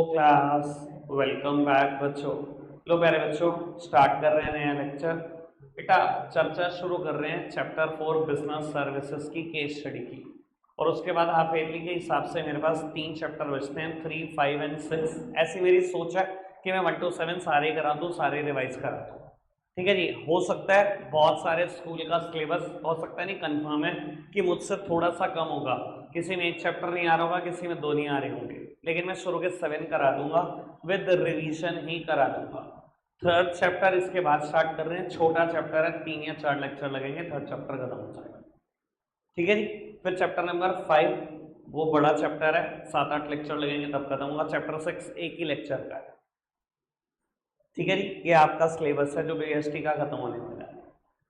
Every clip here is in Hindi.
क्लास, वेलकम बैक बच्चों। लो प्यारे बच्चों, स्टार्ट कर रहे हैं नया लेक्चर। बेटा चर्चा शुरू कर रहे हैं चैप्टर 4 बिजनेस सर्विसेज की केस स्टडी की। और उसके बाद हाफ ईयरली के हिसाब से मेरे पास 3 चैप्टर बचते हैं, 3, 5 एंड 6। ऐसी मेरी सोच है कि मैं 1 to 7 सारे करा दूँ, सारे रिवाइज करा दूँ। ठीक है जी। हो सकता है बहुत सारे स्कूल का सिलेबस, हो सकता है नहीं, कंफर्म है कि मुझसे थोड़ा सा कम होगा, किसी में 1 चैप्टर नहीं आ रहा होगा, किसी में 2 नहीं आ रहे होंगे, लेकिन मैं शुरू के 7 करा दूंगा, विद रिवीजन ही करा दूंगा। थर्ड चैप्टर इसके बाद स्टार्ट कर रहे हैं, छोटा चैप्टर है, 3 या 4 लेक्चर लगेंगे, थर्ड चैप्टर खत्म हो जाएगा। ठीक है जी। फिर चैप्टर नंबर 5, वो बड़ा चैप्टर है, 7-8 लेक्चर लगेंगे तब खत्म होगा। चैप्टर 6 एक ही लेक्चर का है। ठीक है जी। ये आपका सिलेबस है जो बीएसटी का खत्म होने वाला है।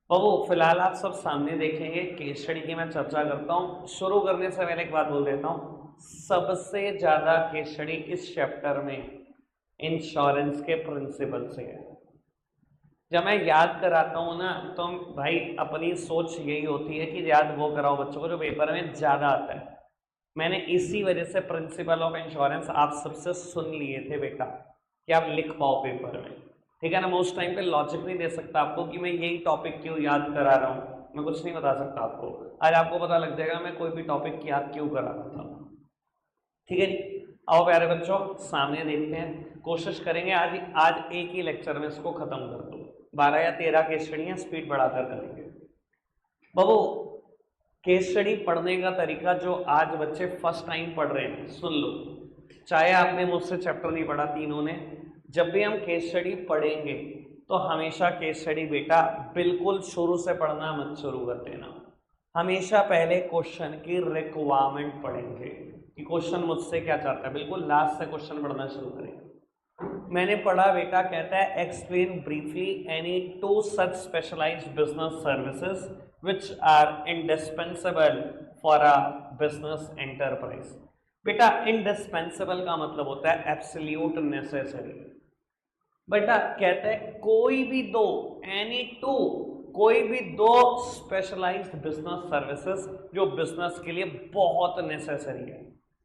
बाबू फिलहाल आप सब सामने देखेंगे, केस स्टडी की मैं चर्चा करता हूँ। शुरू करने से पहले एक बात बोल देता हूँ, सबसे ज्यादा केस स्टडी इस चैप्टर में इंश्योरेंस के प्रिंसिपल से है। जब मैं याद कराता हूँ ना, तो भाई अपनी सोच यही होती है कि याद वो कराओ बच्चों को जो पेपर में ज्यादा आता है। मैंने इसी वजह से प्रिंसिपल ऑफ इंश्योरेंस आप सबसे सुन लिए थे बेटा, कि आप लिख पाओ पेपर में। ठीक है ना। मैं उस टाइम पे लॉजिक नहीं दे सकता आपको कि मैं यही टॉपिक क्यों याद करा रहा हूँ, मैं कुछ नहीं बता सकता आपको। आज आपको पता लग जाएगा मैं कोई भी टॉपिक याद क्यों करा रहा था। ठीक है जी। आओ प्यारे बच्चों, सामने देखते हैं, कोशिश करेंगे आज आज एक ही लेक्चर में इसको खत्म कर दो। 12 या 13 केस स्टडियां स्पीड बढ़ाकर करेंगे। बाबू केस स्टडी पढ़ने का तरीका जो आज बच्चे फर्स्ट टाइम पढ़ रहे हैं सुन लो, चाहे आपने मुझसे चैप्टर नहीं पढ़ा तीनों ने, जब भी हम केस स्टडी पढ़ेंगे तो हमेशा केस स्टडी बेटा बिल्कुल शुरू से पढ़ना मत शुरू कर देना। हमेशा पहले क्वेश्चन की रिक्वायरमेंट पढ़ेंगे कि क्वेश्चन मुझसे क्या चाहता है, बिल्कुल लास्ट से क्वेश्चन पढ़ना शुरू करेंगे। मैंने पढ़ा बेटा, कहता है explain briefly any 2 such specialised business services which are indispensable for a business enterprise। बेटा indispensable का मतलब होता है absolute necessary। बेटा कहते हैं कोई भी दो, एनी टू, कोई भी दो स्पेशलाइज्ड बिजनेस सर्विसेज जो बिजनेस के लिए बहुत नेसेसरी है।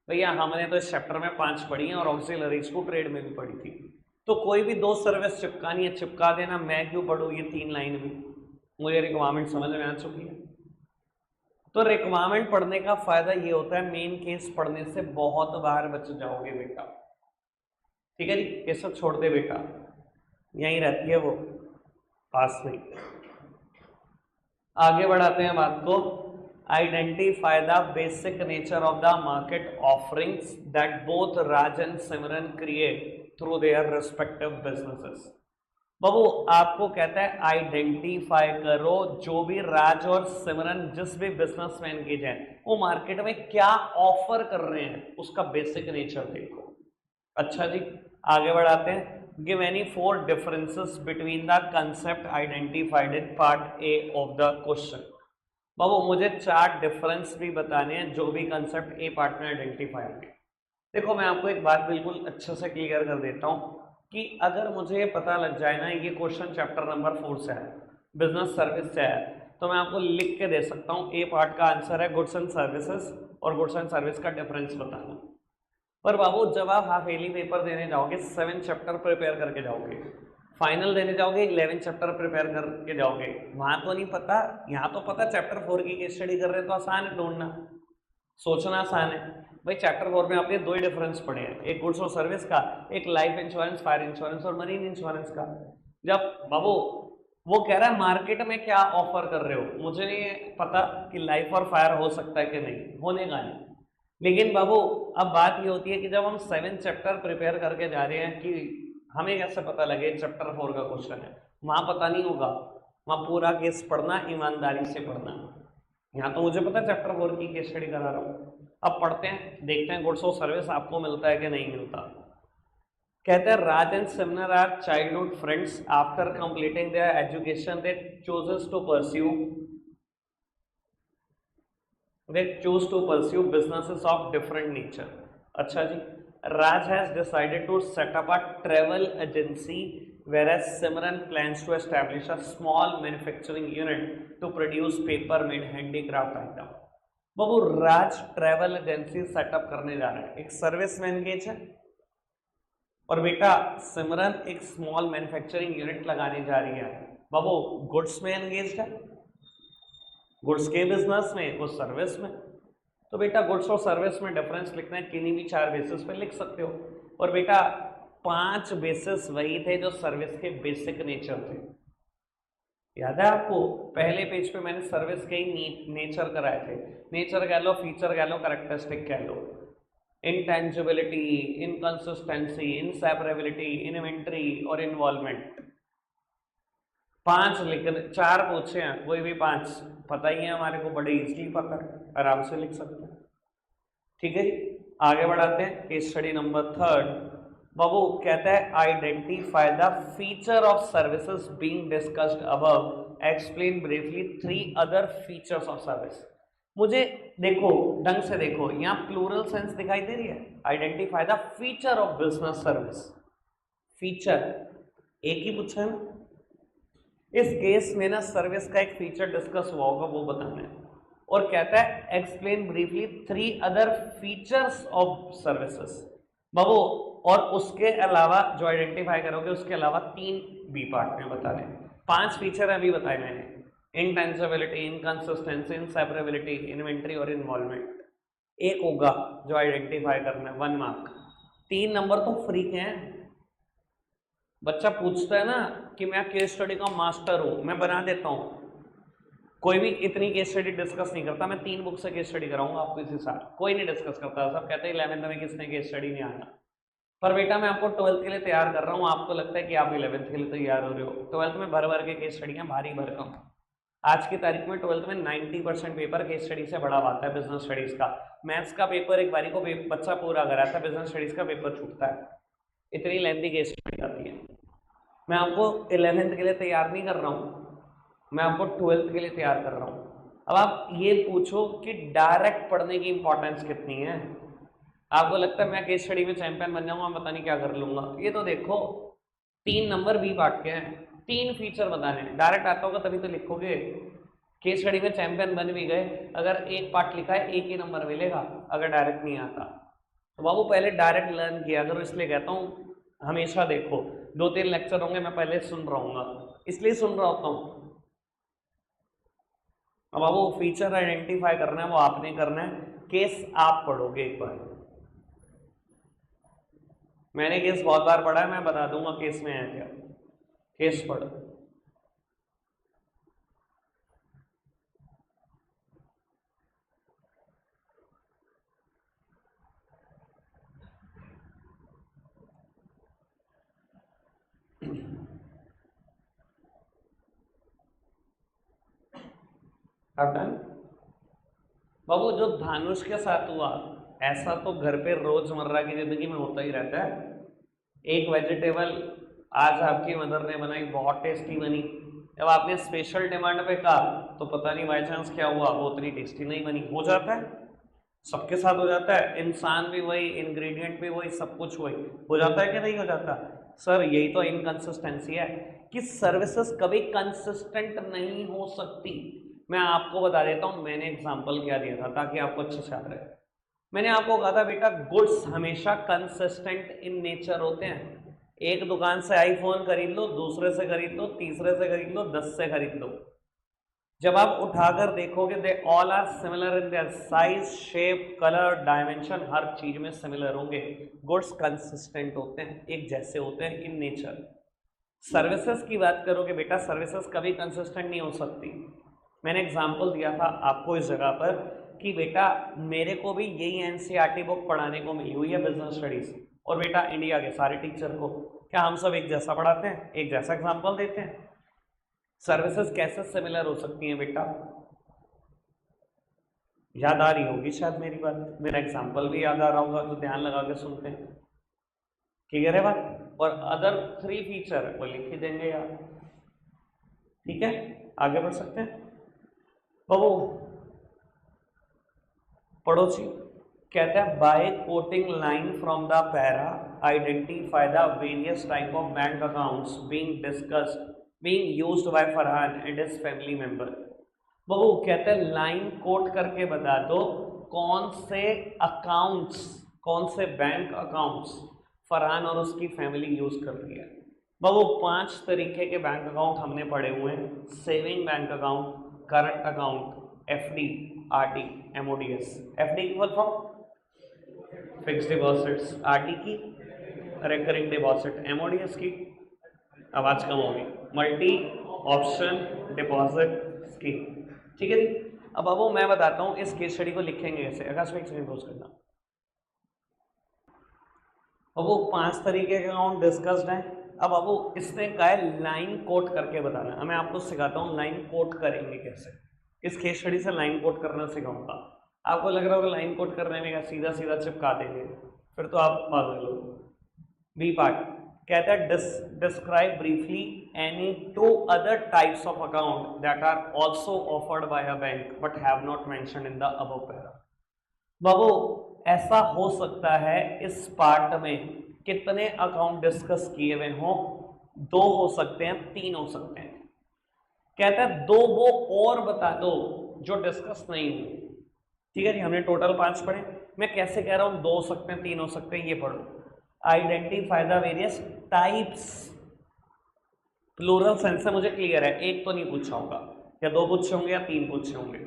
भैया हमने तो इस चैप्टर में 5 पढ़ी हैं और ऑक्सिलरीज को ट्रेड में भी पढ़ी थी, तो कोई भी 2 सर्विस चिपकानी है चिपका देना, मैं क्यों पढ़ूँ ये 3 लाइन भी, मुझे रिक्वायरमेंट समझ में आ चुकी है। तो रिक्वायरमेंट पढ़ने का फायदा ये होता है, मेन केस पढ़ने से बहुत बार बच जाओगे बेटा। ठीक है जी। ये सब छोड़ दे बेटा, यहीं रहती है वो, पास में। आगे बढ़ाते हैं बात को। Identify the basic nature of the market offerings that both Raj and Simran create through their respective businesses. बाबू आपको कहता है आइडेंटिफाई करो जो भी राज और सिमरन जिस भी बिजनेसमैन की जाए वो मार्केट में क्या ऑफर कर रहे हैं, उसका बेसिक नेचर देखो। अच्छा जी, आगे बढ़ाते हैं। Give any 4 differences between the concept identified in part A of the question. बाबू मुझे 4 डिफरेंस भी बताने हैं जो भी कंसेप्ट ए पार्ट में आइडेंटिफाई है। देखो मैं आपको एक बात बिल्कुल अच्छे से क्लियर कर देता हूँ कि अगर मुझे ये पता लग जाए ना ये क्वेश्चन चैप्टर नंबर 4 से है, बिजनेस सर्विस से है, तो मैं आपको लिख के दे सकता हूँ ए पार्ट का आंसर है गुड्स एंड सर्विसेज और गुड्स एंड सर्विस का डिफरेंस बताना। पर बाबू जब आप हाफ ईयरली पेपर देने जाओगे 7 चैप्टर प्रिपेयर करके जाओगे, फाइनल देने जाओगे 11 चैप्टर प्रिपेयर करके जाओगे, वहां तो नहीं पता, यहाँ तो पता चैप्टर 4 की केस स्टडी कर रहे हैं तो आसान है ढूंढना, सोचना आसान है। भाई चैप्टर 4 में आपने 2 ही डिफरेंस पढ़े हैं, एक गुड्स और सर्विस का, एक लाइफ इंश्योरेंस, फायर इंश्योरेंस और मरीन इंश्योरेंस का। जब बाबू वो कह रहा है मार्केट में क्या ऑफर कर रहे हो, मुझे नहीं पता कि लाइफ और फायर हो सकता है कि नहीं, होने का नहीं। लेकिन बाबू अब बात ये होती है कि जब हम 7 चैप्टर प्रिपेयर करके जा रहे हैं कि हमें कैसे पता लगे चैप्टर 4 का क्वेश्चन है, वहां पता नहीं होगा, वहां पूरा केस पढ़ना, ईमानदारी से पढ़ना। यहाँ तो मुझे पता है चैप्टर 4 की केस स्टडी करा रहा हूँ। अब पढ़ते हैं, देखते हैं गुड्स और सर्विस आपको मिलता है कि नहीं मिलता। कहते हैं Raj and Simran are childhood friends, after completing their education they choose to pursue businesses of different nature. अच्छा जी, Raj has decided to set up a travel agency, whereas Simran plans to establish a small manufacturing unit to produce paper-made handicraft item। Babu Raj travel agency setup करने जा रहा है, एक सर्विस में एंगेज है, और बेटा सिमरन एक स्मॉल मैन्युफैक्चरिंग यूनिट लगाने जा रही है। बाबू गुड्स में एंगेज्ड है, गुड्स के बिजनेस में, वो सर्विस में। तो बेटा गुड्स और सर्विस में डिफरेंस लिखना है, किन्हीं भी 4 बेसिस पे लिख सकते हो। और बेटा 5 बेसिस वही थे जो सर्विस के बेसिक नेचर थे। याद है आपको, पहले पेज पे मैंने सर्विस के ही नेचर कराए थे। नेचर कह लो, फीचर कह लो, कैरेक्टरिस्टिक कह लो। इंटेंजिबिलिटी, इनकंसिस्टेंसी, इनसेपरेबिलिटी, इन्वेंटरी और इन्वॉल्वमेंट। 5 लिखने, 4 पूछे हैं, कोई भी 5 पता ही है हमारे को, बड़े इजीली पता है, आराम से लिख सकते हैं। ठीक है जी, आगे बढ़ाते हैं। केस स्टडी नंबर 3 बाबू कहता है identify the feature of services being discussed above, explain briefly 3 other features of service. मुझे देखो, ढंग से देखो, यहाँ प्लूरल सेंस दिखाई दे रही है। Identify the feature of business service, feature एक ही पूछा है। इस केस में ना सर्विस का एक फीचर डिस्कस हुआ होगा, वो बताना है। और कहता है explain briefly 3 other features of services. बाबू और उसके अलावा जो आइडेंटिफाई करोगे उसके अलावा 3 बी पार्ट में बता दें। 5 फीचर अभी बताए मैंने, इंटेंजिबिलिटी, इनकंसिस्टेंसी, इनसेपरेबिलिटी, इन्वेंटरी और इन्वॉल्वमेंट। एक होगा जो आइडेंटिफाई करना है, 1 मार्क। 3 नंबर तो फ्री के हैं। बच्चा पूछता है ना कि मैं केस स्टडी का मास्टर हूं, मैं बना देता हूं। कोई भी इतनी केस स्टडी डिस्कस नहीं करता, मैं 3 बुक से केस स्टडी कराऊंगा आपको इसी साल। कोई नहीं डिस्कस करता, सब कहते हैं 11th में किसने केस स्टडी नहीं आना। पर बेटा मैं आपको 12th के लिए तैयार कर रहा हूँ। आपको लगता है कि आप 11th के लिए तैयार हो रहे हो, 12th में भर भर के केस स्टडियाँ, भारी भरकम। आज की तारीख में 12th में 90% पेपर केस स्टडी से बड़ा आता है, बिजनेस स्टडीज का। मैथ्स का पेपर एक बारी को बच्चा पूरा कराता है, बिजनेस स्टडीज का पेपर छूटता है, इतनी लेंथी केस स्टडी आती है। मैं आपको 11th के लिए तैयार नहीं कर रहा हूँ, मैं आपको 12th के लिए तैयार कर रहा हूँ। अब आप ये पूछो कि डायरेक्ट पढ़ने की इंपॉर्टेंस कितनी है। आपको लगता है मैं केस स्टडी में चैंपियन बन जाऊंगा, पता नहीं क्या कर लूंगा। ये तो देखो 3 नंबर बी पार्ट के हैं, 3 फीचर बताने। डायरेक्ट आता होगा तभी तो लिखोगे। केस स्टडी में चैंपियन बन भी गए, अगर एक पार्ट लिखा है 1 ही नंबर मिलेगा, अगर डायरेक्ट नहीं आता। तो बाबू पहले डायरेक्ट लर्न किया करो, इसलिए कहता हूँ हमेशा देखो 2-3 लेक्चर होंगे, मैं पहले सुन रहूंगा, इसलिए सुन रहा होता हूँ। अब बाबू फीचर आइडेंटिफाई करना है, वो आपने करना है। केस आप पढ़ोगे एक बार, मैंने केस बहुत बार पढ़ा है, मैं बता दूंगा केस में है क्या। केस पढ़ो। बाबू जो धानुष के साथ हुआ ऐसा तो घर पे रोजमर्रा की जिंदगी में होता ही रहता है। एक वेजिटेबल आज आपकी मदर ने बनाई, बहुत टेस्टी बनी, जब आपने स्पेशल डिमांड पे कहा तो पता नहीं बाई चांस क्या हुआ, वो उतनी टेस्टी नहीं बनी। हो जाता है, सबके साथ हो जाता है। इंसान भी वही, इंग्रेडिएंट भी वही, सब कुछ वही। हो जाता है कि नहीं हो जाता सर? यही तो इनकंसिस्टेंसी है कि सर्विसेज कभी कंसिस्टेंट नहीं हो सकती। मैं आपको बता देता हूं, मैंने एग्जांपल क्या दिया था ताकि आपको अच्छे से याद रहे। मैंने आपको कहा था बेटा गुड्स हमेशा कंसिस्टेंट इन नेचर होते हैं। एक दुकान से आईफोन खरीद लो, दूसरे से खरीद लो, तीसरे से खरीद लो, 10 से खरीद लो, जब आप उठाकर देखोगे they all are similar in their size, shape, colour, dimension, हर चीज में सिमिलर होंगे। गुड्स कंसिस्टेंट होते हैं, एक जैसे होते हैं इन नेचर। सर्विसेज की बात करोगे बेटा, सर्विसेज कभी कंसिस्टेंट नहीं हो सकती। मैंने एग्जांपल दिया था आपको इस जगह पर कि बेटा मेरे को भी यही एनसीईआरटी बुक पढ़ाने को मिली हुई है, बिजनेस स्टडीज, और बेटा इंडिया के सारे टीचर को, क्या हम सब एक जैसा पढ़ाते हैं, एक जैसा एग्जाम्पल देते हैं? सर्विसेज कैसे सिमिलर हो सकती हैं बेटा? याद आ रही होगी शायद मेरी बात, मेरा एग्जाम्पल भी याद आ रहा होगा, तो ध्यान लगा के सुनते हैं। क्लियर है बात? और अदर 3 फीचर वो लिख ही देंगे यार। ठीक है, आगे बढ़ सकते हैं। बाबू पड़ोसी कहता है by quoting line from the para identify the various type of bank accounts being discussed being used by Farhan and his family member. बाबू कहते हैं लाइन कोट करके बता दो कौन से अकाउंट्स, कौन से बैंक अकाउंट्स फरहान और उसकी फैमिली यूज कर रही है। बाबू 5 तरीके के बैंक अकाउंट हमने पढ़े हुए हैं, saving bank account, current account, FD, RD, MODS. FD की full form fixed deposits, RD की रिकरिंग डिपॉजिट, एमओडीएस की आवाज कम होगी मल्टी ऑप्शन डिपॉजिट स्कीम। ठीक है जी। अब बाबू मैं बताता हूं इस केस स्टडी को लिखेंगे कैसे। आकाश में एक सेकंड पोज करना। अब वो 5 तरीके के अकाउंट डिस्कस्ड हैं। अब वो इसने कहा है लाइन कोट करके बताना। मैं आपको सिखाता हूँ लाइन कोट करेंगे कैसे। इस केस स्टडी से लाइन कोट करना सिखाऊंगा। आपको लग रहा होगा लाइन कोट करने में सीधा सीधा चिपका देंगे, फिर तो आप पागल हो। बी पार्ट कहता है describe briefly any 2 other types of account that are also offered by a bank but have not mentioned in the above para। बाबू ऐसा हो सकता है इस पार्ट में कितने अकाउंट डिस्कस किए हुए हों? 2 हो सकते हैं, 3 हो सकते हैं। कहता है 2 वो और बता दो जो डिस्कस नहीं हुए। ठीक है जी, हमने टोटल 5 पढ़े। मैं कैसे कह रहा हूं 2 हो सकते हैं, 3 हो सकते हैं, ये पढ़ो। Identify the various types, plural sense से मुझे क्लियर है, 1 तो नहीं पूछा होगा, या 2 पूछे होंगे या 3 पूछे होंगे।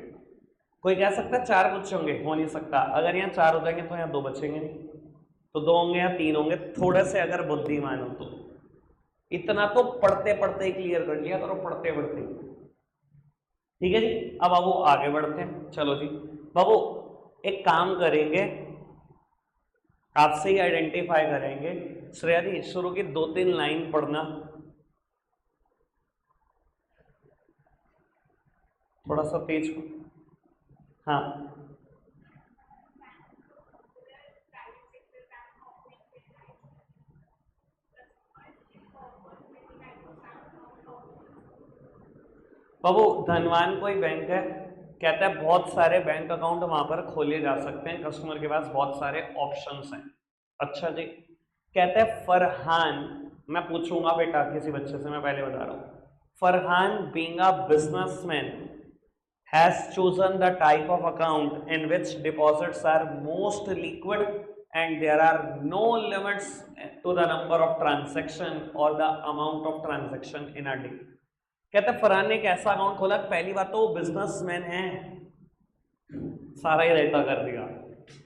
कोई कह सकता है 4 पूछे होंगे, हो नहीं सकता। अगर यहाँ 4 हो जाएंगे तो यहाँ 2 बचेंगे, तो 2 होंगे या 3 होंगे। थोड़े से अगर बुद्धिमान हो तो इतना तो पढ़ते पढ़ते ही क्लियर कर लिया करो, पढ़ते पढ़ते। ठीक है जी। अब बाबू आगे बढ़ते हैं। चलो जी बाबू एक काम करेंगे, आपसे ही आइडेंटिफाई करेंगे। श्रेया जी शुरू की 2-3 लाइन पढ़ना, थोड़ा सा तेज। हाँ बाबू धनवान कोई बैंक है, कहता है बहुत सारे बैंक अकाउंट वहां पर खोले जा सकते हैं, कस्टमर के पास बहुत सारे ऑप्शंस हैं। अच्छा जी। कहता है फरहान, मैं पूछूंगा बेटा किसी बच्चे से, मैं पहले बता रहा हूं। Farhan being a businessman has chosen the type of account in which deposits are most liquid and there are no limits to the number of transaction or the amount of transaction in a day। कहते हैं फरहान ने एक ऐसा अकाउंट खोला, पहली बात तो वो बिजनेसमैन है, सारा ही रहता कर दिया।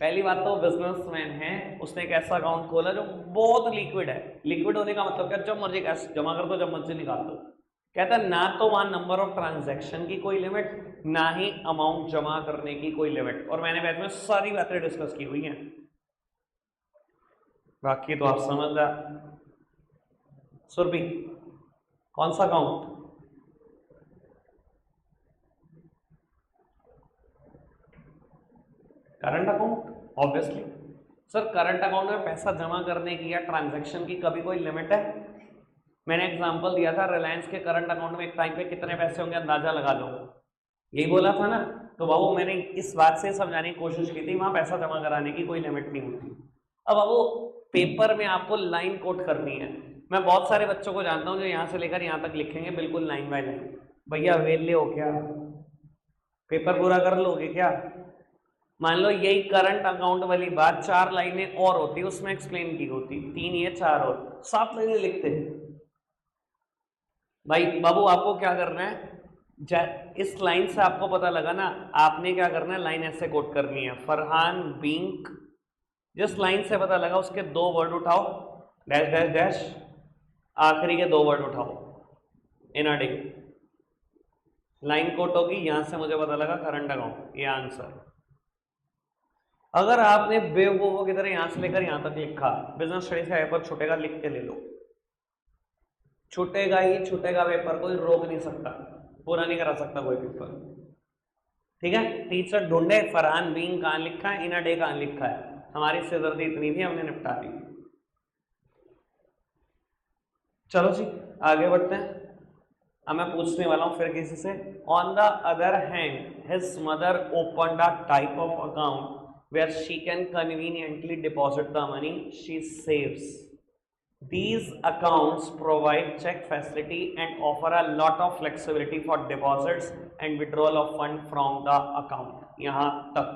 पहली बात तो बिजनेसमैन है, उसने एक ऐसा अकाउंट खोला जो बहुत लिक्विड है। लिक्विड होने का मतलब क्या, जब मर्जी कैश जमा कर दो, जब मर्जी निकाल दो। कहता है ना तो वहां नंबर ऑफ ट्रांजैक्शन की कोई लिमिट, ना ही अमाउंट जमा करने की कोई लिमिट। और मैंने बैच में सारी बातें डिस्कस की हुई हैं, बाकी तो आप समझदार। सुरभि कौन सा account? Current account. Obviously sir current account में पैसा जमा करने की या ट्रांजैक्शन की कभी कोई लिमिट है? मैंने एग्जांपल दिया था, रिलायंस के करंट अकाउंट में एक टाइम पे कितने पैसे होंगे अंदाजा लगा लो, यही बोला था ना। तो बाबू मैंने इस बात से समझाने की कोशिश की थी वहां पैसा जमा कराने की कोई लिमिट नहीं होती। अब बाबू पेपर में आपको लाइन कोट करनी है। मैं बहुत सारे बच्चों को जानता हूं जो यहां से लेकर यहां तक लिखेंगे बिल्कुल लाइन बाय लाइन। भैया वेले हो क्या, पेपर पूरा कर लोगे क्या? मान लो यही करंट अकाउंट वाली बात 4 लाइनें और होती, उसमें एक्सप्लेन की होती, 3 ये 4 और 7 लाइनें लिखते। भाई बाबू आपको क्या करना है, इस लाइन से आपको पता लगा ना, आपने क्या करना है, लाइन ऐसे कोट करनी है। फरहान बीइंग, जिस लाइन से पता लगा उसके 2 वर्ड उठाओ, डैश डैश डैश, आखिरी के 2 वर्ड उठाओ, इन अ डे। लाइन कोट होगी, यहां से मुझे पता लगा करंट अकाउंट, ये आंसर। अगर आपने बेवकूफों की तरह यहां से लेकर यहां तक लिखा, बिजनेस स्टडीज का पेपर छूटेगा, लिख के ले लो, छूटेगा ही छूटेगा पेपर, कोई रोक नहीं सकता, पूरा नहीं करा सकता कोई पेपर। ठीक है, टीचर ढूंढे फरहान बीइंग कहां लिखा है, इन अ डे कहां लिखा है। हमारी सिरदर्दी इतनी थी, हमने निपटा दी। चलो जी आगे बढ़ते हैं। अब मैं पूछने वाला हूं फिर किसी से। On the other hand his mother opened a type of account where she can conveniently deposit the money she saves. These accounts provide check facility and offer a lot of flexibility for deposits and withdrawal of fund from the account. यहाँ तक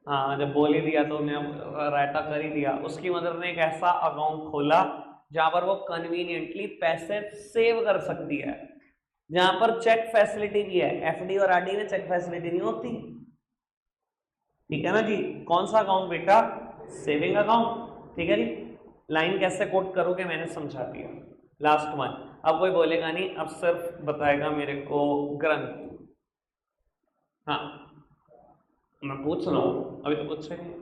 हाँ जब बोल ही दिया तो उन्हें रायता कर ही दिया। उसकी मदर ने एक ऐसा अकाउंट खोला जहां पर वो कन्वीनियंटली पैसे सेव कर सकती है, जहां पर चेक फैसिलिटी भी है। एफडी और आरडी में चेक फैसिलिटी नहीं होती, ठीक है ना जी। कौन सा अकाउंट बेटा? सेविंग अकाउंट, ठीक है जी। लाइन कैसे कोट करोगे मैंने समझा दिया। लास्ट वन, अब कोई बोलेगा नहीं, अब सिर्फ बताएगा मेरे को ग्रंथ। हाँ मैं पूछ रहा हूं, अभी तो पूछ रहे हैं।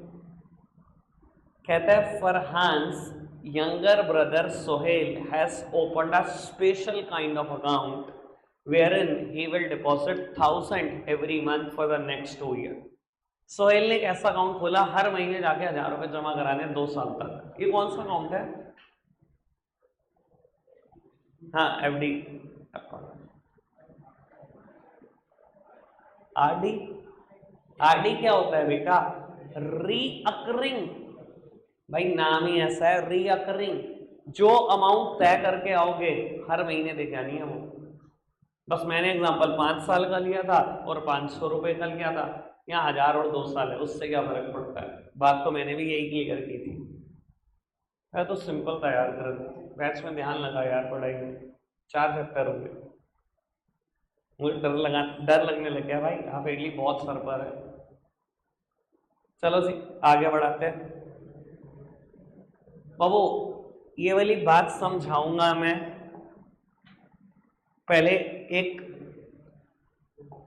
कहता है फरहान्स younger brother Sohail has opened a special kind of account wherein he will deposit 1,000 every month for the next 2 years. Sohail ने एक ऐसा अकाउंट खोला, हर महीने जाके 1,000 रुपए जमा कराने 2 साल तक। ये कौन सा अकाउंट है? हाँ एफडी। आरडी, आरडी क्या होता है बेटा? रीअकरिंग, भाई नाम ही ऐसा है रीअकरिंग। जो अमाउंट तय करके आओगे हर महीने दे के आनी है वो। बस मैंने एग्जांपल 5 साल का लिया था और 500 रुपए का लिया था, यहाँ 1,000 और 2 साल है, उससे क्या फर्क पड़ता है? बात तो मैंने भी यही क्लियर की थी। मैं तो सिंपल था यार, बैच में ध्यान लगा यार, पढ़ाई में 4 चैप्टर हो गए। मुझे डर लगने लग गया भाई, आप इडली बहुत सर पर है। चलो जी आगे बढ़ाते हैं। बाबू ये वाली बात समझाऊंगा मैं, पहले एक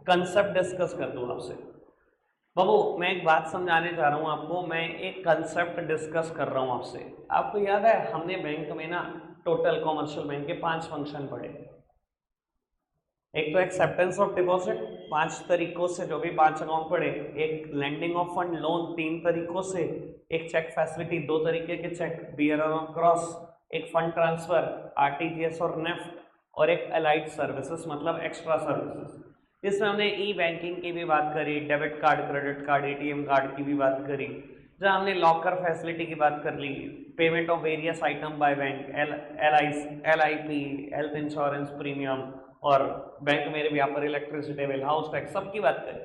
कंसेप्ट डिस्कस कर दूं आपसे। बाबू मैं एक बात समझाने जा रहा हूं आपको, मैं एक कंसेप्ट डिस्कस कर रहा हूं आपसे। आपको याद है हमने बैंक में ना टोटल कॉमर्शियल बैंक के 5 फंक्शन पढ़े। एक तो एक्सेप्टेंस ऑफ डिपॉजिट 5 तरीकों से, जो भी 5 अकाउंट पढ़े। एक लेंडिंग ऑफ फंड लोन 3 तरीकों से। एक चेक फैसिलिटी 2 तरीके के चेक, बियरर और क्रॉस। एक फंड ट्रांसफर आरटीजीएस और नेफ्ट, और एक अलाइड सर्विसेज मतलब एक्स्ट्रा सर्विसेज। इसमें हमने ई बैंकिंग की भी बात करी, debit card, credit card, ATM card की भी बात करी, जहाँ हमने लॉकर फैसिलिटी की बात कर ली, payment of various item by bank, LIP, health insurance premium, और बैंक मेरे भी यहाँ पर इलेक्ट्रिसिटी बिल, हाउस टैक्स, सबकी बात करी।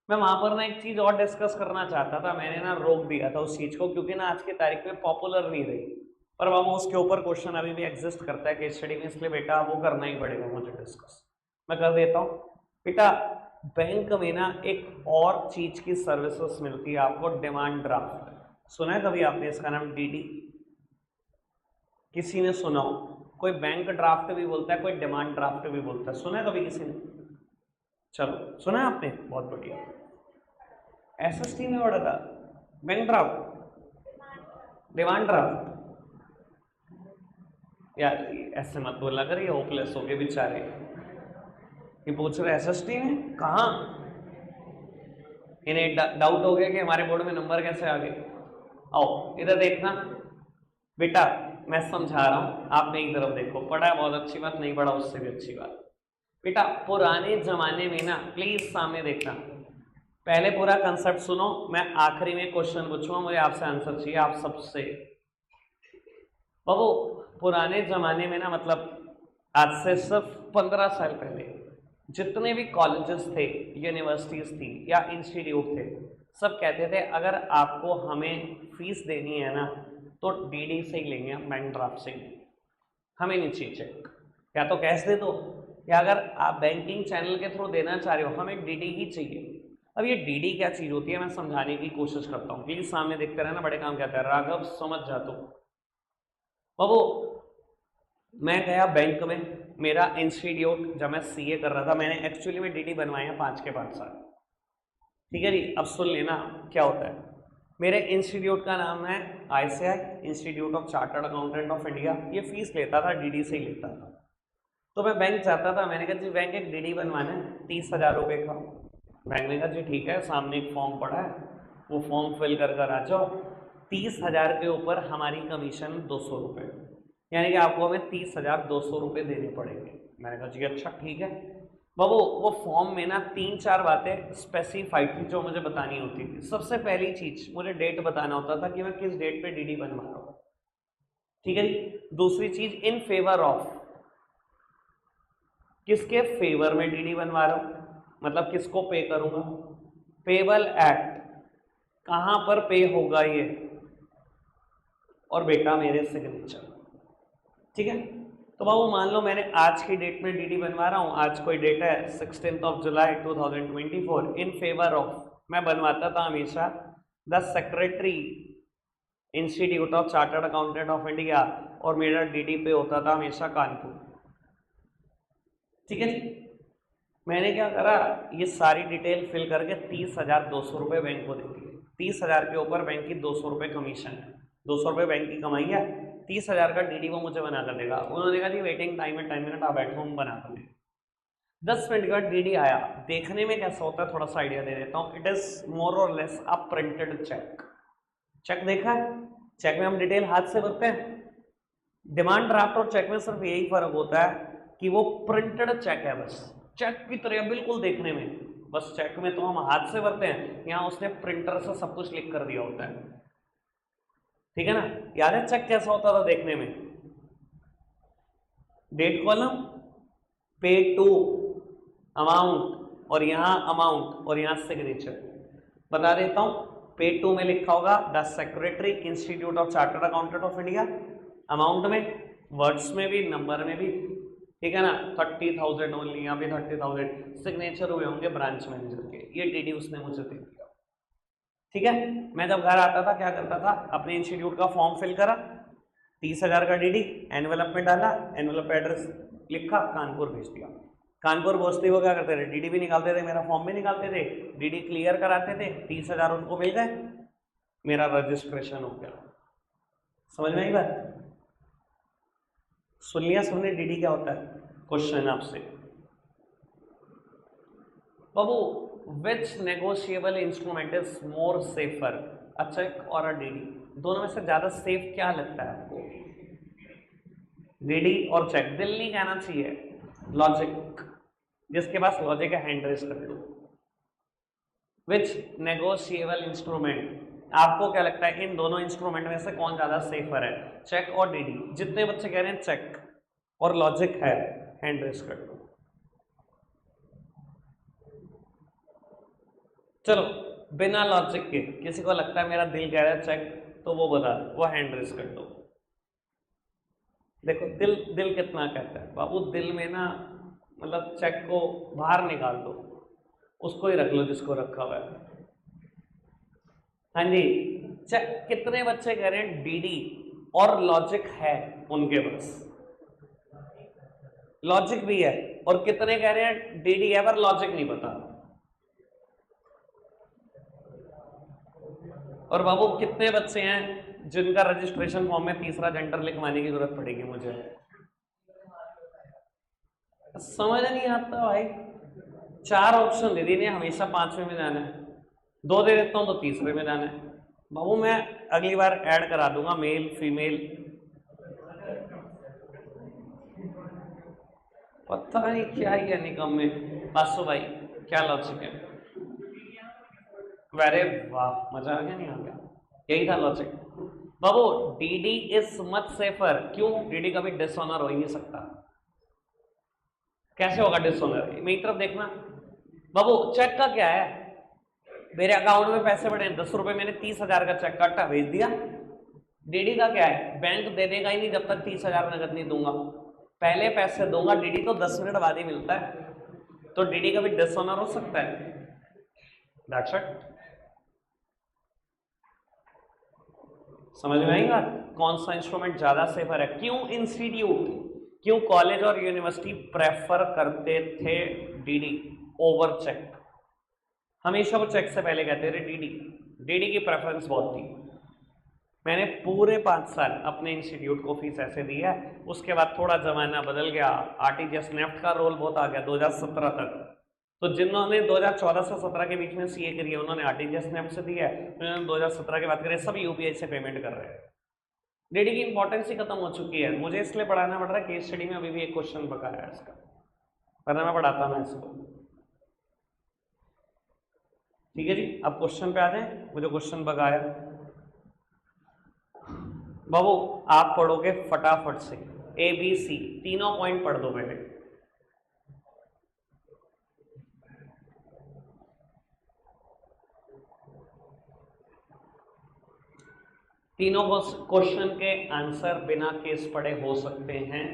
मैं वहां पर ना एक चीज और डिस्कस करना चाहता था, मैंने ना रोक दिया था उस चीज को, क्योंकि ना आज की तारीख में पॉपुलर नहीं रही। पर बाबू उसके ऊपर क्वेश्चन अभी भी एग्जिस्ट करता है केस स्टडी में, इसलिए बेटा वो करना ही पड़ेगा मुझे डिस्कस। मैं कर देता हूँ बेटा। बैंक में ना एक और चीज की सर्विसेज मिलती है आपको, डिमांड ड्राफ्ट। सुना है कभी आपने इसका नाम? डीडी किसी ने सुना हो? कोई बैंक ड्राफ्ट भी बोलता है, कोई डिमांड ड्राफ्ट भी बोलता है। सुना है कभी किसी ने? चलो सुना है आपने, बहुत बढ़िया। एसएसटी में पढ़ा था बैंक ड्राफ्ट, डिमांड ड्राफ्ट। यार ऐसे मत बोला कर, ये होपलेस हो गए बेचारे। ये पूछ रहे एसएसटी में कहाँ, इन्हें डाउट हो गया कि हमारे बोर्ड में नंबर कैसे आ गए। आओ इधर देखना बेटा, मैं समझा रहा हूं, आप मेरी तरफ देखो। पढ़ा है बहुत अच्छी बात, नहीं पढ़ा उससे भी अच्छी बात। बेटा पुराने जमाने में ना, प्लीज सामने देखना, पहले पूरा कंसेप्ट सुनो, मैं आखिरी में क्वेश्चन पूछूंगा, मुझे आपसे आंसर चाहिए आप सबसे। बाबू पुराने जमाने में ना, मतलब आज से सिर्फ 15 साल पहले, जितने भी कॉलेजेस थे, यूनिवर्सिटीज थी या इंस्टीट्यूट थे, सब कहते थे अगर आपको हमें फीस देनी है ना तो डीडी से ही लेंगे, हम बैंक ड्राफ्ट से ही, हमें नहीं चाहिए चेक। या तो कैश दे दो, या अगर आप बैंकिंग चैनल के थ्रू देना चाह रहे हो, हमें डीडी ही चाहिए। अब ये डीडी क्या चीज होती है मैं समझाने की कोशिश करता हूँ, प्लीज सामने देखते रहना, बड़े काम कहता है राघव समझ जा तो। बाबू मैं गया बैंक में, मेरा इंस्टीट्यूट, जब मैं सीए कर रहा था मैंने एक्चुअली में डीडी बनवाए हैं 5 के 5 साल, ठीक है जी। अब सुन लेना क्या होता है। मेरे इंस्टीट्यूट का नाम है ICI, institute of chartered accountant of India. ये फीस लेता था, डीडी से ही लेता था। तो मैं बैंक जाता था, मैंने कहा जी बैंक एक डीडी बनवाना है 30,000 रुपये का। बैंक ने कहा जी ठीक है, सामने एक फॉर्म पड़ा है, वो फॉर्म फिल कर आ जाओ। 30,000 के ऊपर हमारी कमीशन 200 रुपये, यानी कि आपको हमें 30,200 रुपये देने पड़ेंगे। मैंने कहा जी अच्छा ठीक है। बाबू वो फॉर्म में ना 3-4 बातें स्पेसिफाइड थी जो मुझे बतानी होती थी। सबसे पहली चीज मुझे डेट बताना होता था कि मैं किस डेट पे डीडी बनवा रहा हूँ, ठीक है जी। दूसरी चीज इन फेवर ऑफ, किसके फेवर में डीडी बनवा रहा हूँ, मतलब किसको पे करूंगा। पेबल एक्ट, कहां पर पे होगा ये, और बेटा मेरे सिग्नेचर। ठीक है, तो बाबू मान लो मैंने आज की डेट में डीडी बनवा रहा हूं, आज कोई डेट है 16 जुलाई 2024, इन फेवर ऑफ, मैं बनवाता था हमेशा the secretary institute of chartered accountant of India, और मेरा डीडी पे होता था हमेशा कानपुर। ठीक है जी, मैंने क्या करा, ये सारी डिटेल फिल करके 30,200 रुपये बैंक को दे दिए। 30,000 के ऊपर बैंक की 200 रुपये कमीशन है, 200 रुपये बैंक की कमाई है, 30,000 का डीडी वो मुझे बना कर देगा। उन्होंने कहा जी वेटिंग टाइम है 10 मिनट, आप बैठो हम बना कर देंगे। 10 मिनट के बाद डीडी आया, देखने में कैसा होता है थोड़ा सा आइडिया दे देता हूँ। It is more or less a printed cheque. Cheque देखा है, चेक में हम डिटेल हाथ से भरते हैं। डिमांड ड्राफ्ट और चेक में सिर्फ यही फर्क होता है कि वो प्रिंटेड चेक है, बस चेक की तरह बिल्कुल देखने में, बस चेक में तो हम हाथ से भरते हैं, यहाँ उसने प्रिंटर से सब कुछ लिख कर दिया होता है। ठीक है ना, याद है चेक कैसा होता था देखने में, डेट कॉलम, पे टू अमाउंट, और यहां अमाउंट और यहां सिग्नेचर। बता देता हूं, पे टू में लिखा होगा the secretary institute of chartered accountant of India, amount में, वर्ड्स में भी, नंबर में भी, ठीक है ना, 30,000 ओनली, यहाँ पे 30,000, सिग्नेचर हुए होंगे ब्रांच मैनेजर के, ये डीडी उसने मुझे दे दिया। ठीक है, मैं जब घर आता था क्या करता था, अपने इंस्टीट्यूट का फॉर्म फिल करा, 30,000 का डीडी एनवेलप में डाला, एनवेलप पे एड्रेस लिखा, कानपुर भेज दिया। कानपुर पहुंचते वो क्या करते थे, डीडी भी निकालते थे, मेरा फॉर्म भी निकालते थे, डीडी क्लियर कराते थे, 30,000 उनको मिल गए, मेरा रजिस्ट्रेशन हो गया। समझ में आई बात, सुन लिया सबने डीडी क्या होता है। क्वेश्चन आपसे, बाबू which negotiable instrument is more safer, a cheque और अ डीडी, दोनों में से ज्यादा सेफ क्या लगता है आपको, डीडी और चेक? दिल नहीं कहना चाहिए, लॉजिक, जिसके पास लॉजिक है हैंड रेस कर लो। विच नेगोशिएबल इंस्ट्रूमेंट, आपको क्या लगता है इन दोनों इंस्ट्रूमेंट में से कौन ज्यादा सेफर है, चेक और डीडी? जितने बच्चे कह रहे हैं चेक और लॉजिक है, हैंड रेस कर लो। चलो बिना लॉजिक के, किसी को लगता है मेरा दिल कह रहा है चेक, तो वो बता, वो हैंड रेस कर दो। देखो दिल, दिल कितना कहता है बाबू, दिल में ना मतलब चेक को बाहर निकाल दो, उसको ही रख लो जिसको रखा हुआ है। हाँ जी, चेक, कितने बच्चे कह रहे हैं डीडी और लॉजिक है उनके पास, लॉजिक भी है, और कितने कह रहे हैं डीडी है पर लॉजिक नहीं पता। और बाबू कितने बच्चे हैं जिनका रजिस्ट्रेशन फॉर्म में तीसरा जेंडर लिखवाने की जरूरत पड़ेगी मुझे, समझ नहीं आता भाई। 4 ऑप्शन दे दिए, हमेशा 5वें में जाना है, 2 दे देता हूं तो तीसरे में जाना है। बाबू मैं अगली बार ऐड करा दूंगा मेल फीमेल, पता नहीं क्या ही है निकम में। बासु भाई क्या लॉजिक है, अरे वाह मजा आ गया, नहीं आ गया, यही था logic. Babu DD is much safer, क्यों? डीडी कभी डिसऑनर हो ही नहीं सकता। कैसे होगा डिसऑनर, मेरी तरफ देखना बाबू। चेक का क्या है, मेरे अकाउंट में पैसे पड़े हैं 10 रुपए, मैंने 30,000 का चेक काटा भेज दिया। डीडी का क्या है, बैंक दे देगा ही नहीं जब तक 30,000 नगद नहीं दूंगा, पहले पैसे दूंगा, डीडी तो 10 मिनट बाद ही मिलता है, तो डीडी कभी डिसऑनर हो सकता है? That's it. समझ में आई बात, कौन सा इंस्ट्रूमेंट ज्यादा सेफर है? क्यों इंस्टीट्यूट, क्यों कॉलेज और यूनिवर्सिटी प्रेफर करते थे डीडी ओवर चेक? हमेशा वो चेक से पहले कहते थे डीडी, डीडी की प्रेफरेंस बहुत थी। मैंने पूरे 5 साल अपने इंस्टीट्यूट को फीस ऐसे दी है, उसके बाद थोड़ा जमाना बदल गया, आरटीजीएस नेफ्ट का रोल बहुत आ गया 2017 तक, तो जिन्होंने 2014 से 17 के बीच में सीए करी है उन्होंने आरटीजीएस नेफ्ट से दी है, उन्होंने 2017 के बाद करे सब यूपीआई से पेमेंट कर रहे हैं। डीडी की इंपॉर्टेंस ही खत्म हो चुकी है, मुझे इसलिए पढ़ाना पड़ रहा है, केस स्टडी में अभी भी एक क्वेश्चन बकाया है इसका, वरना मैं पढ़ाता ना इसको। ठीक है जी, अब क्वेश्चन पे आ जाए, मुझे क्वेश्चन बकाया। बाबू आप पढ़ोगे फटाफट से, ए बी सी तीनों पॉइंट पढ़ दो पहले। तीनों क्वेश्चन के आंसर बिना केस पढ़े हो सकते हैं।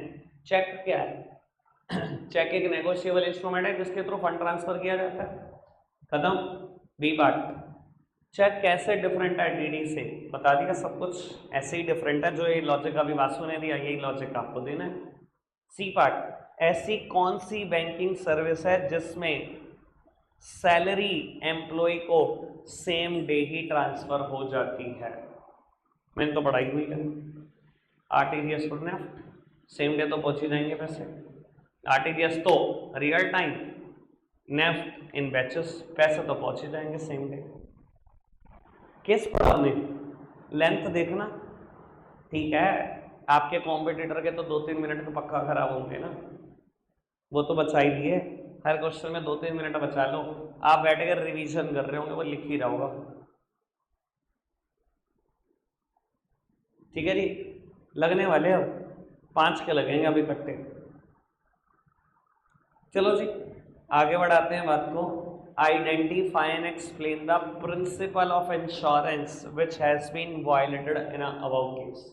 चेक क्या है? चेक एक नेगोशिएबल इंस्ट्रूमेंट है जिसके थ्रू फंड ट्रांसफर किया जाता है। खत्म। बी पार्ट, चेक कैसे डिफरेंट है डीडी से, बता दिया सब कुछ, ऐसे ही डिफरेंट है जो ये लॉजिक अभी वासु ने दिया, यही लॉजिक आपको देना है। सी पार्ट, ऐसी कौन सी बैंकिंग सर्विस है जिसमें सैलरी एम्प्लॉय को सेम डे ही ट्रांसफर हो जाती है? मैंने तो पढ़ाई हुई है। आरटीजीएस और नेफ्ट, सेम डे तो पहुंच ही जाएंगे पैसे। आरटीजीएस तो रियल टाइम, नेफ्ट इन बैचेस, पैसे तो पहुंच ही जाएंगे सेम डे। केस पढ़ा हमने, लेंथ देखना, ठीक है। आपके कॉम्पिटिटर के तो 2-3 मिनट तो पक्का खराब होंगे ना, वो तो बचा ही दिए। हर क्वेश्चन में 2-3 मिनट बचा लो। आप बैठ कर रिवीजन कर रहे होंगे, वो लिख ही रहा होगा। ठीक है जी, लगने वाले अब 5 के लगेंगे अभी इकट्ठे। चलो जी आगे बढ़ाते हैं बात को। Identify and explain the principle of insurance which has been violated in above case.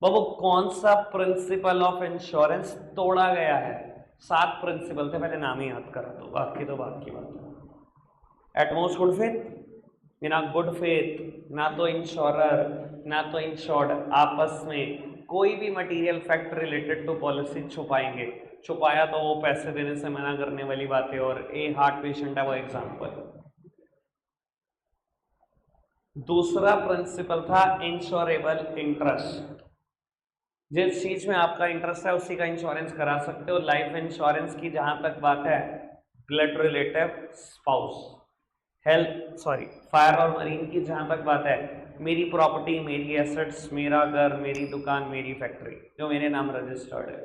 बाबू कौन सा प्रिंसिपल ऑफ इंश्योरेंस तोड़ा गया है? 7 प्रिंसिपल थे, पहले नाम ही याद करा दो, बाकी तो बात की बात है। एटमोस्ट गुड फेथ, बिना गुड फेथ ना तो इंश्योरर ना तो इंश्योर्ड आपस में कोई भी material fact related to policy छुपाएंगे। छुपाया तो वो पैसे देने से मना करने वाली बात है, और ए हार्ट पेशेंट है वो एग्जाम्पल। दूसरा प्रिंसिपल था इंश्योरेबल इंटरेस्ट, जिस चीज में आपका इंटरेस्ट है उसी का इंश्योरेंस करा सकते हो। लाइफ इंश्योरेंस की जहां तक बात है, blood relative, spouse, health fire और मरीन की जहां तक बात है, मेरी प्रॉपर्टी, मेरी एसेट्स, मेरा घर, मेरी दुकान, मेरी फैक्ट्री जो मेरे नाम रजिस्टर्ड है।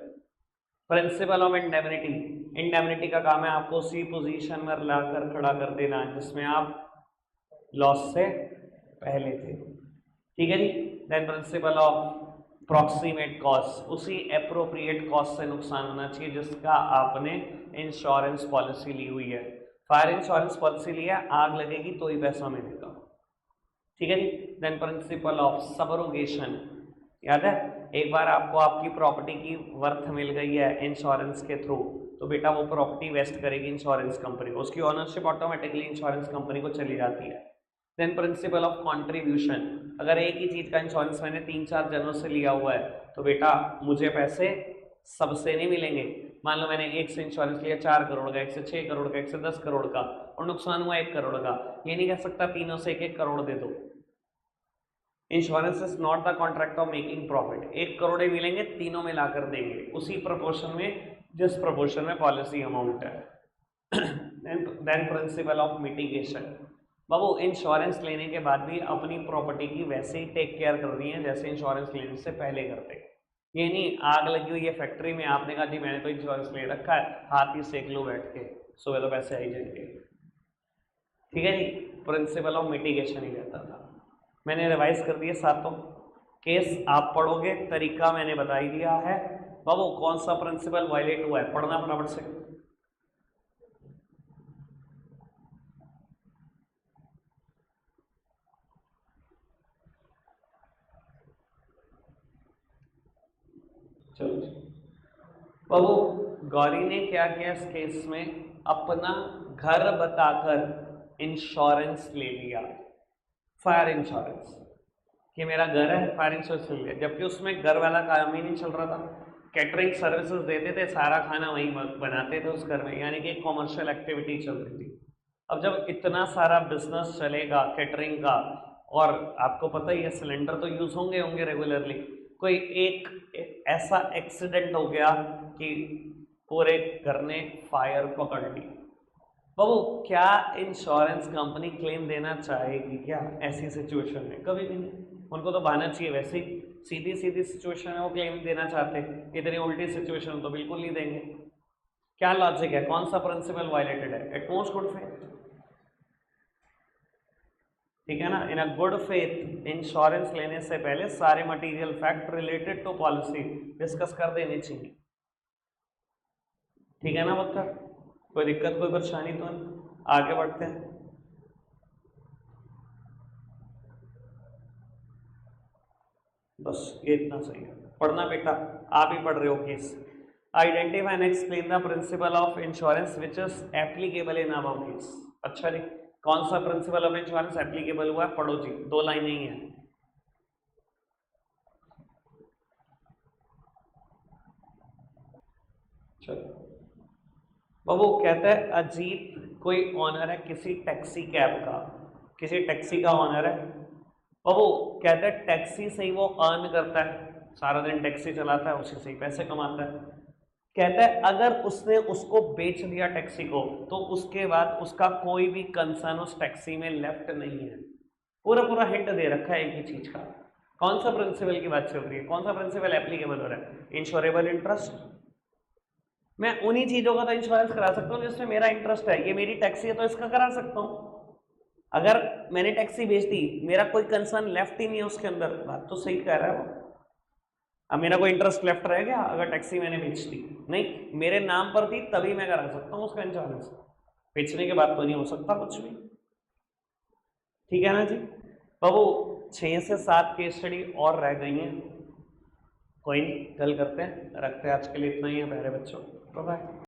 प्रिंसिपल ऑफ इंडेमनिटी, इंडेमनिटी का काम है आपको उसी पोजीशन में लाकर खड़ा कर देना जिसमें आप लॉस से पहले थे। ठीक है जी। Then principle of proximate cost, उसी एप्रोप्रिएट कॉस्ट से नुकसान होना चाहिए जिसका आपने इंश्योरेंस पॉलिसी ली हुई है। फायर इंश्योरेंस पॉलिसी लिया, आग लगेगी तो ही पैसा मिलेगा। ठीक है जी। देन प्रिंसिपल ऑफ सबरोगेशन, याद है एक बार आपको आपकी प्रॉपर्टी की वर्थ मिल गई है इंश्योरेंस के थ्रू, तो बेटा वो प्रॉपर्टी वेस्ट करेगी इंश्योरेंस कंपनी को, उसकी ओनरशिप ऑटोमेटिकली इंश्योरेंस कंपनी को चली जाती है। देन प्रिंसिपल ऑफ कंट्रीब्यूशन, अगर एक ही चीज का इंश्योरेंस मैंने 3-4 जनों से लिया हुआ है तो बेटा मुझे पैसे सबसे नहीं मिलेंगे। मान लो मैंने एक से इंश्योरेंस लिया 4 करोड़ का, एक से 6 करोड़ का, एक से 10 करोड़ का, और नुकसान हुआ 1 करोड़ का, ये नहीं कह सकता तीनों से 1-1 करोड़ दे दो। Insurance is not the contract of making profit. 1 crore ही मिलेंगे, तीनों मिलाकर देंगे उसी प्रपोर्शन में जिस प्रपोर्शन में पॉलिसी अमाउंट है। देन प्रिंसिपल ऑफ मिटिगेशन, बाबू इंश्योरेंस लेने के बाद भी अपनी प्रॉपर्टी की वैसे ही टेक केयर करनी है जैसे इंश्योरेंस लेने से पहले करते। ये नहीं आग लगी हुई है फैक्ट्री में, आपने कहा जी मैंने तो इंश्योरेंस ले रखा है, हाथ ही सेक लो बैठ के, सुबह तो पैसे आ ही जाएंगे। ठीक है जी। प्रिंसिपल ऑफ मिटिगेशन ही रहता था। मैंने रिवाइज कर दिए सातों केस, आप पढ़ोगे, तरीका मैंने बता ही दिया है। बाबू कौन सा प्रिंसिपल वायलेट हुआ है, पढ़ना फटाफट से। चलो बाबू, गौरी ने क्या किया इस केस में, अपना घर बताकर इंश्योरेंस ले लिया, फायर इंश्योरेंस, कि मेरा घर है, फायर इंश्योरेंस ले लिया, जबकि उसमें घर वाला काम ही नहीं चल रहा था। कैटरिंग सर्विसेज देते थे, सारा खाना वहीं बनाते थे उस घर में, यानी कि एक कॉमर्शियल एक्टिविटी चल रही थी। अब जब इतना सारा बिजनेस चलेगा कैटरिंग का, और आपको पता ही है सिलेंडर तो यूज होंगे होंगे रेगुलरली, कोई एक ऐसा एक्सीडेंट हो गया कि पूरे घर ने फायर पकड़ ली, बाबू क्या इंश्योरेंस कंपनी क्लेम देना चाहेगी क्या ऐसी सिचुएशन में? कभी भी नहीं। उनको तो बहाना चाहिए, वैसे ही सीधी सीधी सिचुएशन में वो क्लेम देना चाहते, इतनी उल्टी सिचुएशन तो बिल्कुल नहीं देंगे। क्या लॉजिक है, कौन सा प्रिंसिपल वायलेटेड है? एटमोस्ट गुड फेथ, ठीक है ना। In a good faith insurance लेने से पहले सारे material fact related to policy discuss कर देने चाहिए। ठीक है ना बच्चा, कोई दिक्कत कोई परेशानी तो नहीं? आगे बढ़ते हैं। बस ये इतना सही है। पढ़ना बेटा, आप ही पढ़ रहे हो case. Identify and explain the principle of insurance which is applicable in above case. अच्छा जी, कौन सा प्रिंसिपल ऑफ इंश्योरेंस एप्लीकेबल हुआ है, पढ़ो जी, 2 लाइनें ही है। चलो बाबू, कहता है अजीत कोई ऑनर है किसी टैक्सी कैब का, किसी टैक्सी का ऑनर है। बाबू कहता है टैक्सी से ही वो अर्न करता है, सारा दिन टैक्सी चलाता है, उसी से ही पैसे कमाता है। कहता है अगर उसने उसको बेच दिया टैक्सी को, तो उसके बाद उसका कोई भी कंसर्न उस टैक्सी में लेफ्ट नहीं है। पूरा पूरा हिंट दे रखा है एक ही चीज का। कौन सा प्रिंसिपल की बात चल रही है, कौन सा प्रिंसिपल एप्लीकेबल हो रहा है, इंश्योरेबल इंटरेस्ट। मैं उन्हीं चीजों का तो इंश्योरेंस करा सकता हूँ जिसमें मेरा इंटरेस्ट है। ये मेरी टैक्सी है तो इसका करा सकता हूँ। अगर मैंने टैक्सी बेच दी, मेरा कोई कंसर्न लेफ्ट ही नहीं है उसके अंदर, बात तो सही कह रहा है वो। अब मेरा कोई इंटरेस्ट लेफ्ट रह गया अगर टैक्सी मैंने बेच दी? नहीं, मेरे नाम पर थी तभी मैं करा सकता हूँ उसका इंश्योरेंस, बेचने के बाद तो नहीं हो सकता कुछ भी। ठीक है ना जी बाबू, 6 से 7 केस स्टडी और रह गई हैं, कोई नहीं, कल करते हैं, रखते हैं आज के लिए इतना ही है प्यारे बच्चों, बाय बाय।